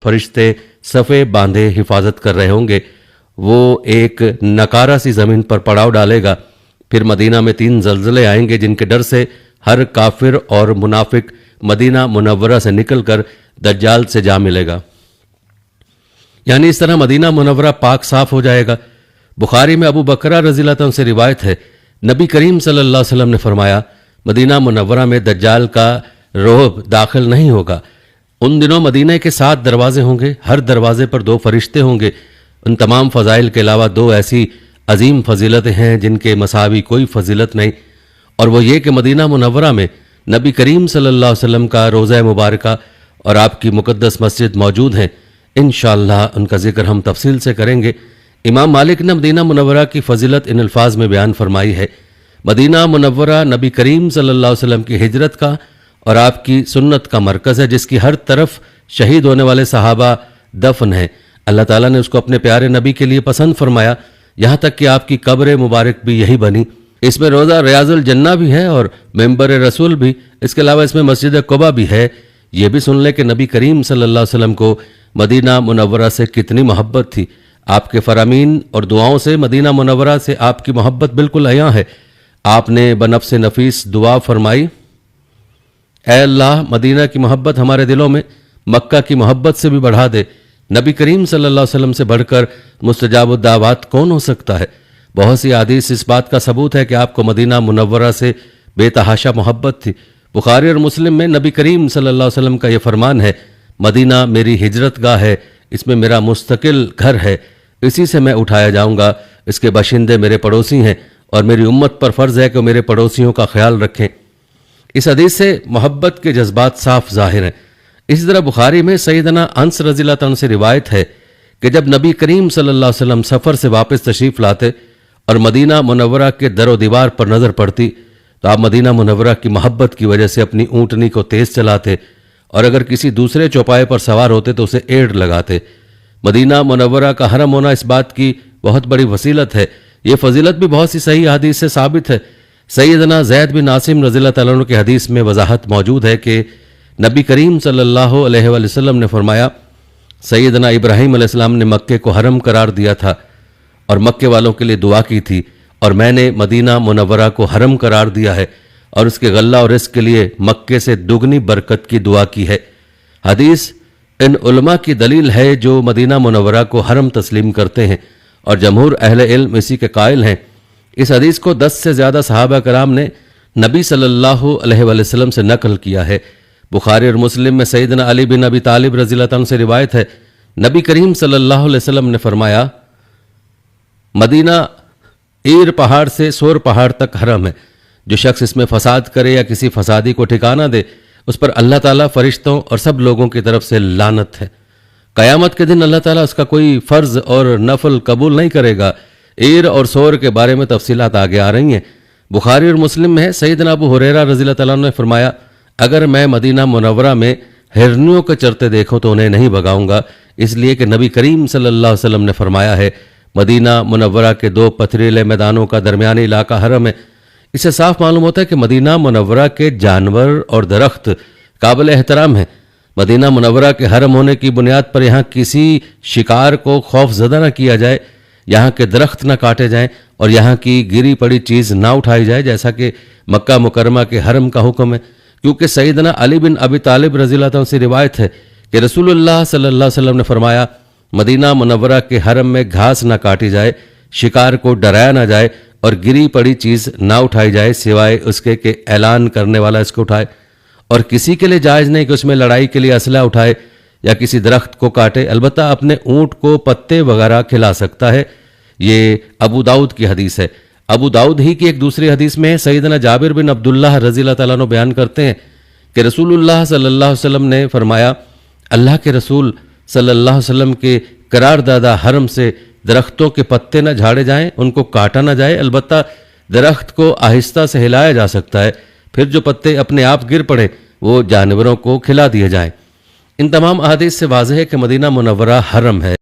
फरिश्ते सफ़े बांधे हिफाजत कर रहे होंगे। वो एक नकारा सी ज़मीन पर पड़ाव डालेगा। फिर मदीना में 3 ज़लज़ले आएंगे जिनके डर से हर काफिर और मुनाफिक मदीना मुनव्वरा से निकलकर दज्जाल से जा मिलेगा। यानी इस तरह मदीना मुनव्वरा पाक साफ हो जाएगा। बुखारी में अबू बकरा रज़ियल्लाहु अन्हु से रिवायत है, नबी करीम सल्लल्लाहु अलैहि वसल्लम ने फरमाया, मदीना मुनव्वरा में दज्जाल का रोब दाखिल नहीं होगा। उन दिनों मदीने के 7 दरवाजे होंगे, हर दरवाजे पर 2 फरिश्ते होंगे। उन तमाम फ़ज़ाइल के अलावा 2 ऐसी अजीम फजीलतें हैं जिनके मसावी कोई फजीलत नहीं, और वो ये कि मदीना मुनव्वरा में नबी करीम सल्लल्लाहु अलैहि वसल्लम का रोज़ा मुबारका और आपकी मुक़द्दस मस्जिद मौजूद हैं। इंशाअल्लाह उनका जिक्र हम तफसील से करेंगे। इमाम मालिक ने मदीना मुनव्वरा की फजीलत इन अल्फाज में बयान फरमाई है, मदीना मुनव्वरा नबी करीम सल्लल्लाहु अलैहि वसल्लम की हिजरत का और आपकी सुन्नत का मरकज़ है, जिसकी हर तरफ शहीद होने वाले सहाबा दफन हैं। अल्लाह ताला ने उसको अपने प्यारे नबी के लिए पसंद फरमाया, यहाँ तक कि आपकी कब्र मुबारक भी यही बनी। इसमें रोज़ा रियाजुल जन्ना भी है और मेंबर रसूल भी। इसके अलावा इसमें मस्जिद कुबा भी है। ये भी सुन ले कि नबी करीम सल्लल्लाहु अलैहि वसल्लम को मदीना मुनव्वरा से कितनी मोहब्बत थी। आपके फरामीन और दुआओं से मदीना मुनव्वरा से आपकी मोहब्बत बिल्कुल अयां है। आपने बनफ्स नफीस दुआ फरमाई, ऐ अल्लाह मदीना की मोहब्बत हमारे दिलों में मक्का की मोहब्बत से भी बढ़ा दे। नबी करीम सल्लल्लाहु अलैहि वसल्लम से बढ़कर मुस्तजाबुद दावत कौन हो सकता है। बहुत सी हदीस इस बात का सबूत है कि आपको मदीना मुनव्वरा से बेतहाशा मोहब्बत थी। बुखारी और मुस्लिम में नबी करीम सल्लल्लाहु अलैहि वसल्लम का यह फरमान है, मदीना मेरी हिजरत गाह है, इसमें मेरा मुस्तकिल घर है, इसी से मैं उठाया जाऊंगा। इसके बाशिंदे मेरे पड़ोसी हैं और मेरी उम्मत पर फ़र्ज़ है कि मेरे पड़ोसियों का ख्याल रखें। इस हदीस से मोहब्बत के जज्बात साफ ज़ाहिर हैं। इसी तरह बुखारी में सैयदना अनस रज़ियल्लाहु अन्हु से रिवायत है कि जब नबी करीम सल्लल्लाहु अलैहि वसल्लम सफ़र से वापस तशरीफ़ लाते और मदीना मुनव्वरा के दरो दीवार पर नज़र पड़ती तो आप मदीना मुनव्वरा की मोहब्बत की वजह से अपनी ऊँटनी को तेज़ चलाते और अगर किसी दूसरे चौपाए पर सवार होते तो उसे एड़ लगाते। मदीना मुनव्वरा का हरम होना इस बात की बहुत बड़ी वसीलत है। ये फजीलत भी बहुत सी सही हदीस से साबित है। सैयदना ज़ैद बिन आसिम रज़ियल्लाहु अन्हु की हदीस में वजाहत मौजूद है कि नबी करीम सल्लल्लाहु अलैहि वसल्लम ने फरमाया, सैयदना इब्राहीम अलैहिस्सलाम ने मक्के को हरम करार दिया था और मक्के वालों के लिए दुआ की थी, और मैंने मदीना मुनव्वरा को हरम करार दिया है और उसके गल्ला और रिस्क के लिए मक्के से दुगनी बरकत की दुआ की है। हदीस इन उलमा की दलील है जो मदीना मुनव्वरा को हरम तस्लीम करते हैं और जमहूर अहले इल्म इसी के कायल हैं। इस हदीस को 10 से ज़्यादा सहाबा कराम ने नबी सल्लल्लाहु अलैहि वसल्लम से नकल किया है। बुखारी और मुस्लिम में सैयदना अली बिन अबी तालिब रज़ियल्लाहु अन्हु से रिवायत है, नबी करीम सल्लल्लाहु अलैहि वसल्लम ने फरमाया, मदीना ईर पहाड़ से सोर पहाड़ तक हरम है। जो शख्स इसमें फसाद करे या किसी फसादी को ठिकाना दे उस पर अल्लाह ताला फरिश्तों और सब लोगों की तरफ से लानत है। क़यामत के दिन अल्लाह ताला उसका कोई फ़र्ज़ और नफल कबूल नहीं करेगा। ईर और सोर के बारे में तफसीलात आगे आ रही हैं। बुखारी और मुस्लिम में है, सैयदना अबू हुरैरा रज़ियल्लाहु अन्हु ने फरमाया, अगर मैं मदीना मुनव्वरा में हिरनियों के चरते देखूं तो उन्हें नहीं भगाऊंगा, इसलिए कि नबी करीम सल्लल्लाहु अलैहि वसल्लम ने फरमाया है, मदीना मुनव्वरा के 2 पथरीले मैदानों का दरमियानी इलाका हरम है। इससे साफ मालूम होता है कि मदीना मुनव्वरा के जानवर और दरख्त काबिल एहतराम हैं। मदीना मुनव्वरा के हरम होने की बुनियाद पर यहाँ किसी शिकार को खौफजदा न किया जाए, यहाँ के दरख्त न काटे जाएं और यहाँ की गिरी पड़ी चीज़ ना उठाई जाए, जैसा कि मक्का मुकरमा के हरम का हुक्म है। क्योंकि सैयदना अली बिन अबी तालिब रज़ियल्लाहु अन्हु से रिवायत है कि रसूलुल्लाह सल्लल्लाहु अलैहि वसल्लम ने फरमाया, मदीना मुनव्वरा के हरम में घास ना काटी जाए, शिकार को डराया ना जाए और गिरी पड़ी चीज़ ना उठाई जाए सिवाय उसके कि ऐलान करने वाला इसको उठाए, और किसी के लिए जायज़ नहीं कि उसमें लड़ाई के लिए असला उठाए या किसी दरख्त को काटे। अलबत्ता अपने ऊँट को पत्ते वगैरह खिला सकता है। ये अबू दाऊद की हदीस है। अबू दाऊद ही की एक दूसरी हदीस में सैयदना जाबिर बिन अब्दुल्लाह रज़ियल्लाहु ताला अन्हु बयान करते हैं कि रसूलुल्लाह सल्लल्लाहु अलैहि वसल्लम ने फरमाया, अल्लाह के रसूल सल्लल्लाहु अलैहि वसल्लम के करारदादा हरम से दरख्तों के पत्ते न झाड़े जाएं, उनको काटा न जाए, अलबत्ता दरख्त को आहिस्ता से हिलाया जा सकता है, फिर जो पत्ते अपने आप गिर पड़े वो जानवरों को खिला दिए जाएं। इन तमाम अहादीस से वाज़ेह है कि मदीना मुनव्वरा हरम है।